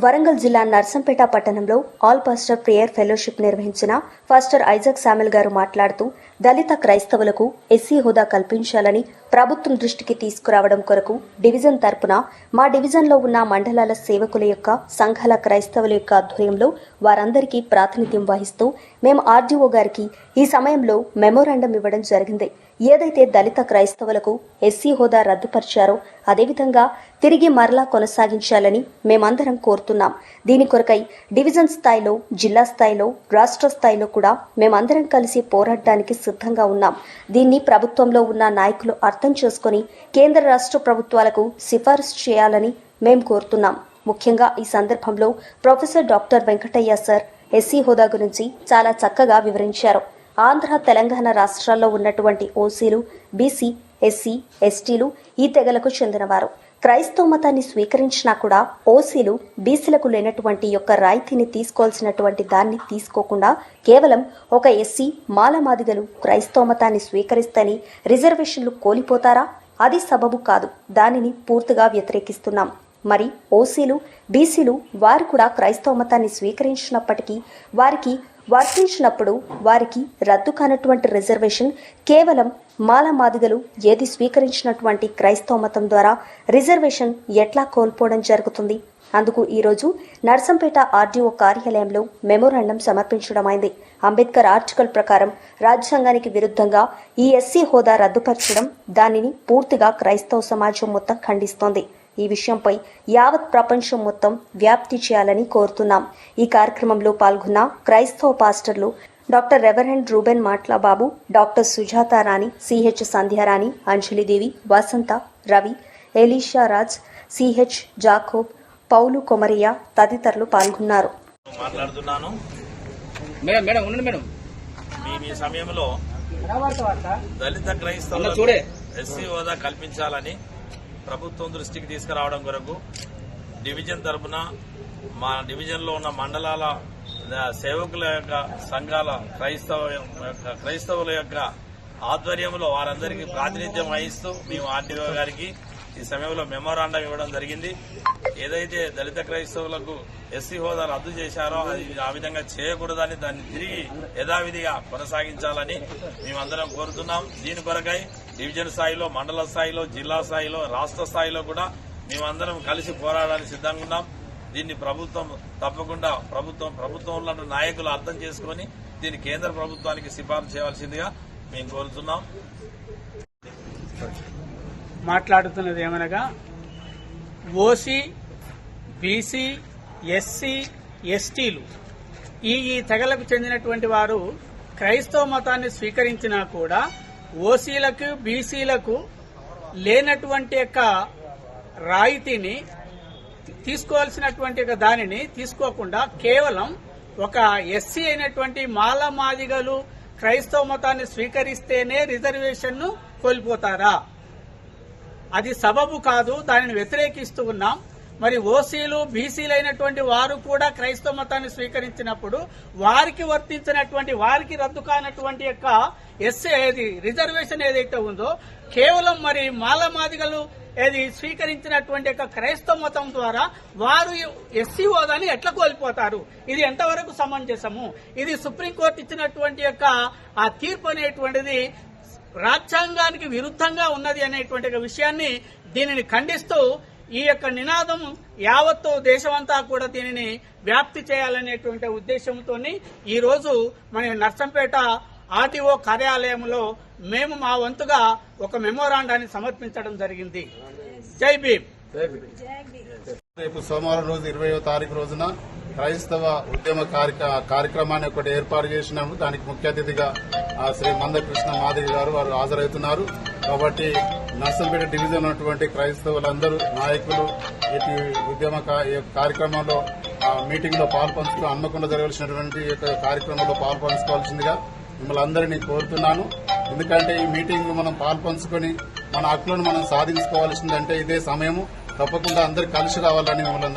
వరంగల్ జిల్లా నర్సంపేట పట్టణంలో all pastor prayer fellowship నిర్వహించిన పాస్టర్ ఐజాక్ శామ్యూల్ గారు మాట్లాడుతూ దళిత క్రైస్తవులకు ఎస్సీ హోదా కల్పించాలని ప్రభుత్వం దృష్టికి తీసుకురావడం కొరకు డివిజన్ తరపున మా డివిజన్లో ఉన్న మండలాల సేవకుల యొక్క సంఘాల క్రైస్తవుల యొక్క ఆధ్వర్యంలో వారందరికీ ప్రాతినిధ్యం వహిస్తూ మేము ఆర్డీఓ గారికి ఈ సమయంలో మెమోరాండం ఇవ్వడం జరిగింది. ఏదైతే దళిత క్రైస్తవులకు ఎస్సీ హోదా రద్దుపరిచారో అదేవిధంగా తిరిగి మరలా కొనసాగించాలని మేమందరం కోరుతున్నాం. దీని కొరకై డివిజన్ స్థాయిలో, జిల్లా స్థాయిలో, రాష్ట్ర స్థాయిలో కూడా మేమందరం కలిసి పోరాడడానికి సిద్ధంగా ఉన్నాం. దీన్ని ప్రభుత్వంలో ఉన్న నాయకులు అర్థం చేసుకుని కేంద్ర రాష్ట్ర ప్రభుత్వాలకు సిఫారసు చేయాలని మేము కోరుతున్నాం. ముఖ్యంగా ఈ సందర్భంలో professor doctor Venkataiah sir SC హోదా గురించి చాలా చక్కగా వివరించారు. ఆంధ్ర, తెలంగాణ రాష్ట్రాల్లో ఉన్నటువంటి ఓసీలు, బీసీ, ఎస్సీ, ఎస్టీలు ఈ తెగలకు చెందినవారు. క్రైస్తవ మతాన్ని స్వీకరించినా కూడా ఓసీలు, బీసీలకు లేనటువంటి యొక్క రాయితీని తీసుకోవాల్సినటువంటి దాన్ని తీసుకోకుండా కేవలం ఒక ఎస్సీ, మాలమాదిగలు క్రైస్తవ మతాన్ని స్వీకరిస్తేనే రిజర్వేషన్లు కోల్పోతారా? అది సబబు కాదు. దానిని పూర్తిగా వ్యతిరేకిస్తున్నాం. మరి ఓసీలు, బీసీలు వారు కూడా క్రైస్తవ మతాన్ని స్వీకరించినప్పటికీ వారికి వర్తించినప్పుడు వారికి రద్దు కానటువంటి రిజర్వేషన్ కేవలం మాలమాదిగలు ఏది స్వీకరించినటువంటి క్రైస్తవ మతం ద్వారా రిజర్వేషన్ ఎట్లా కోల్పోవడం జరుగుతుంది? అందుకు ఈరోజు నర్సంపేట ఆర్డీఓ కార్యాలయంలో మెమోరాండం సమర్పించడమైంది. అంబేద్కర్ ఆర్టికల్ ప్రకారం రాజ్యాంగానికి విరుద్ధంగా ఈ ఎస్సీ హోదా రద్దుపరచడం, దానిని పూర్తిగా క్రైస్తవ సమాజం మొత్తం ఖండిస్తోంది. ఈ విషయంపై యావత్ ప్రపంచం మొత్తం వ్యాప్తి చేయాలని కోరుతున్నాం. ఈ కార్యక్రమంలో పాల్గొన్న క్రైస్తవ పాస్టర్లు డాక్టర్ రెవరెండ్ రూబెన్ మాట్లాబాబు, doctor Sujatha Rani, CH Sandhyarani, Anjalidevi, Vasantha, Ravi, Elisha Raj, CH Jacob, Paul Komariya తదితరులు పాల్గొన్నారు. సమయంలో దళిత క్రైస్తవులకు ఎస్సీ హోదా కల్పించాలని ప్రభుత్వం దృష్టికి తీసుకురావడం కొరకు డివిజన్ తరపున మా డివిజన్లో ఉన్న మండలాల సేవకుల యొక్క సంఘాల క్రైస్తవుల యొక్క ఆధ్వర్యంలో వారందరికీ ప్రాతినిధ్యం వహిస్తూ మేము ఆర్డీఓ గారికి ఈ సమయంలో మెమోరాండం ఇవ్వడం జరిగింది. ఏదైతే దళిత క్రైస్తవులకు ఎస్సీ హోదా రద్దు చేశారో అది ఆ విధంగా చేయకూడదని, దాన్ని తిరిగి యథావిధిగా కొనసాగించాలని మేమందరం కోరుతున్నాం. దీని కొరకై డివిజన్ స్థాయిలో, మండల స్థాయిలో, జిల్లా స్థాయిలో, రాష్ట్ర స్థాయిలో కూడా మేమందరం కలిసి పోరాడడానికి సిద్ధంగా ఉన్నాం. దీన్ని ప్రభుత్వం తప్పకుండా ప్రభుత్వంలో నాయకులు అర్థం చేసుకుని దీన్ని కేంద్ర ప్రభుత్వానికి సిఫారసు చేయవలసిందిగా మేము కోరుతున్నాం. మాట్లాడుతున్నది ఏమనగా ఓసీ, బీసీ, ఎస్సీ, ఎస్టీలు ఈ తెగలకు చెందినటువంటి వారు క్రైస్తవ మతాన్ని స్వీకరించినా కూడా ఓసీలకు, బీసీలకు లేనటువంటి యొక్క రాయితీని తీసుకోవాల్సినటువంటి దానిని తీసుకోకుండా కేవలం ఒక ఎస్సీ అయినటువంటి మాలమాదిగలు క్రైస్తవ మతాన్ని స్వీకరిస్తేనే రిజర్వేషన్ను కోల్పోతారా? అది సబబు కాదు. దానిని వ్యతిరేకిస్తూ ఉన్నాం. మరి ఓసీలు, బీసీలు అయినటువంటి వారు కూడా క్రైస్తవ మతాన్ని స్వీకరించినప్పుడు వారికి వర్తించినటువంటి, వారికి రద్దు కానటువంటి యొక్క ఎస్సీ రిజర్వేషన్ ఏదైతే ఉందో కేవలం మరి మాలమాదిగలు ఏది స్వీకరించినటువంటి యొక్క క్రైస్తవ మతం ద్వారా వారు ఎస్సీ హోదాని ఎట్లా కోల్పోతారు? ఇది ఎంతవరకు సమంజసము? ఇది సుప్రీంకోర్టు ఇచ్చినటువంటి యొక్క ఆ తీర్పు అనేటువంటిది రాజ్యాంగానికి విరుద్ధంగా ఉన్నది అనేటువంటి విషయాన్ని దీనిని ఖండిస్తూ ఈ యొక్క నినాదం యావత్తు దేశమంతా కూడా దీనిని వ్యాప్తి చేయాలనేటువంటి ఉద్దేశంతో ఈ రోజు మన నర్సంపేట ఆర్టీఓ కార్యాలయంలో మేము మా వంతుగా ఒక మెమోరాండాన్ని సమర్పించడం జరిగింది. జై భీమ్. రేపు సోమవారం రోజు 20వ తారీఖు రోజున క్రైస్తవ ఉద్యమ కార్యక్రమాన్ని ఒకటి ఏర్పాటు చేసినాము. దానికి ముఖ్య అతిథిగా శ్రీ మందకృష్ణ మాదిరి గారు వారు హాజరవుతున్నారు. కాబట్టి నర్సంపేట డివిజన్ ఉన్నటువంటి క్రైస్తవులందరూ నాయకులు ఈ ఉద్యమ కార్యక్రమంలో మీటింగ్ లో పాల్పంచుకు హన్మకొండ జరగాల్సినటువంటి కార్యక్రమంలో పాల్పంచుకోవాల్సిందిగా మిమ్మల్ని అందరినీ కోరుతున్నాను. ఎందుకంటే ఈ మీటింగ్ మనం పాల్పంచుకొని మన హక్కులను మనం సాధించుకోవాల్సిందంటే ఇదే సమయము. తప్పకుండా అందరు కలిసి రావాలని మిమ్మల్ని